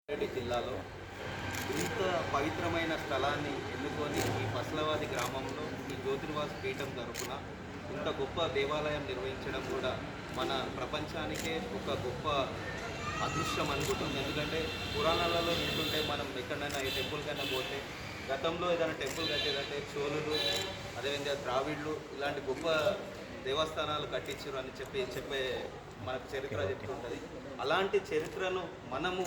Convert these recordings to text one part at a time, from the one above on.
రంగారెడ్డి జిల్లాలో ఇంత పవిత్రమైన స్థలాన్ని ఎన్నుకొని ఈ పసలవాది గ్రామంలో ఈ జ్యోతిర్వాస పీఠం తరపున ఇంత గొప్ప దేవాలయం నిర్వహించడం కూడా మన ప్రపంచానికే ఒక గొప్ప అదృష్టం అనుకుంటుంది. ఎందుకంటే పురాణాలలో వింటుంటే మనం ఎక్కడైనా ఏ టెంపుల్కైనా పోతే గతంలో ఏదైనా టెంపుల్ కట్టేదంటే చోళులు, అదేవిధంగా ద్రావిడ్లు ఇలాంటి గొప్ప దేవస్థానాలు కట్టించారు అని చెప్పే మనకు చరిత్ర చెప్తుంటుంది. అలాంటి చరిత్రను మనము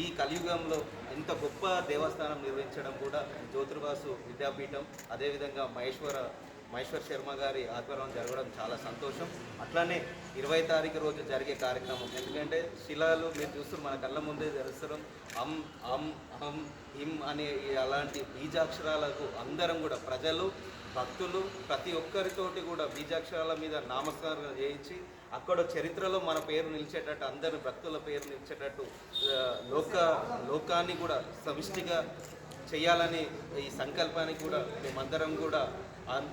ఈ కలియుగంలో ఇంత గొప్ప దేవస్థానం నిర్వహించడం కూడా జ్యోతిర్వాసు విద్యాపీఠం, అదేవిధంగా మహేశ్వర్ శర్మ గారి ఆధ్వర్యం జరగడం చాలా సంతోషం. అట్లానే 20 తారీఖు రోజు జరిగే కార్యక్రమం, ఎందుకంటే శిలాలు మీరు చూస్తూ మన కళ్ళ ముందే తెలుస్తారు. అమ్ అమ్ అహం హిం అనే అలాంటి బీజాక్షరాలకు అందరం కూడా ప్రజలు, భక్తులు ప్రతి ఒక్కరితోటి కూడా బీజాక్షరాల మీద నామస్మరణ చేయించి అక్కడ చరిత్రలో మన పేరు నిలిచేటట్టు, అందరి భక్తుల పేరు నిలిచేటట్టు లోకాన్ని కూడా సమిష్టిగా చేయాలని ఈ సంకల్పానికి కూడా మేమందరం కూడా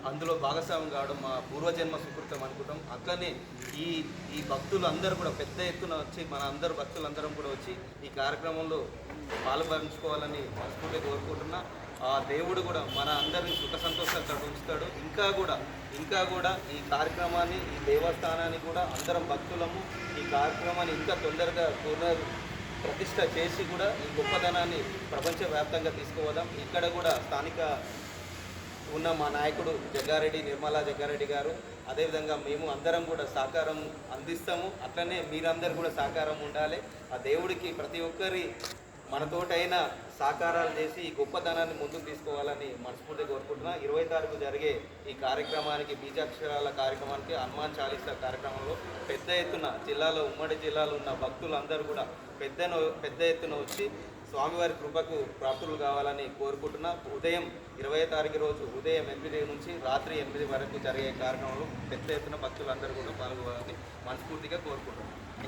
అందులో భాగస్వామ్యం కావడం మా పూర్వజన్మ సుకృతం అనుకుంటాం. అట్లనే ఈ భక్తులు అందరూ కూడా పెద్ద ఎత్తున వచ్చి మన అందరు భక్తులందరం కూడా వచ్చి ఈ కార్యక్రమంలో పాల్పంచుకోవాలని మనస్ఫూర్తిగా కోరుకుంటున్నా. ఆ దేవుడు కూడా మన అందరినీ సుఖ సంతోషాలతో ఉంచుతాడు. ఇంకా కూడా ఈ కార్యక్రమాన్ని, ఈ దేవస్థానాన్ని కూడా అందరం భక్తులము ఈ కార్యక్రమాన్ని ఇంకా తొందరగా ప్రతిష్ట చేసి కూడా ఈ గొప్పదనాన్ని ప్రపంచవ్యాప్తంగా తీసుకుపోదాం. ఇక్కడ కూడా స్థానిక ఉన్న మా నాయకుడు నిర్మలా జగ్గారెడ్డి గారు, అదేవిధంగా మేము అందరం కూడా సహకారం అందిస్తాము. అట్లనే మీరందరూ కూడా సహకారం ఉండాలి. ఆ దేవుడికి ప్రతి ఒక్కరి మనతోటైనా సహకారాలు చేసి ఈ గొప్పదనాన్ని ముందుకు తీసుకోవాలని మనస్ఫూర్తిగా కోరుకుంటున్నా. 20 తారీఖు జరిగే ఈ కార్యక్రమానికి, బీజాక్షరాల కార్యక్రమానికి, హనుమాన్ చాలీసా కార్యక్రమంలో పెద్ద ఎత్తున ఉమ్మడి జిల్లాలో ఉన్న భక్తులందరూ కూడా పెద్ద ఎత్తున వచ్చి స్వామివారి కృపకు ప్రాప్తులు కావాలని కోరుకుంటున్నా. ఉదయం 20 తారీఖు రోజు ఉదయం 8 నుంచి రాత్రి 8 వరకు జరిగే కార్యక్రమంలో పెద్ద ఎత్తున భక్తులందరూ కూడా పాల్గొనాలని మనస్ఫూర్తిగా కోరుకుంటున్నాం.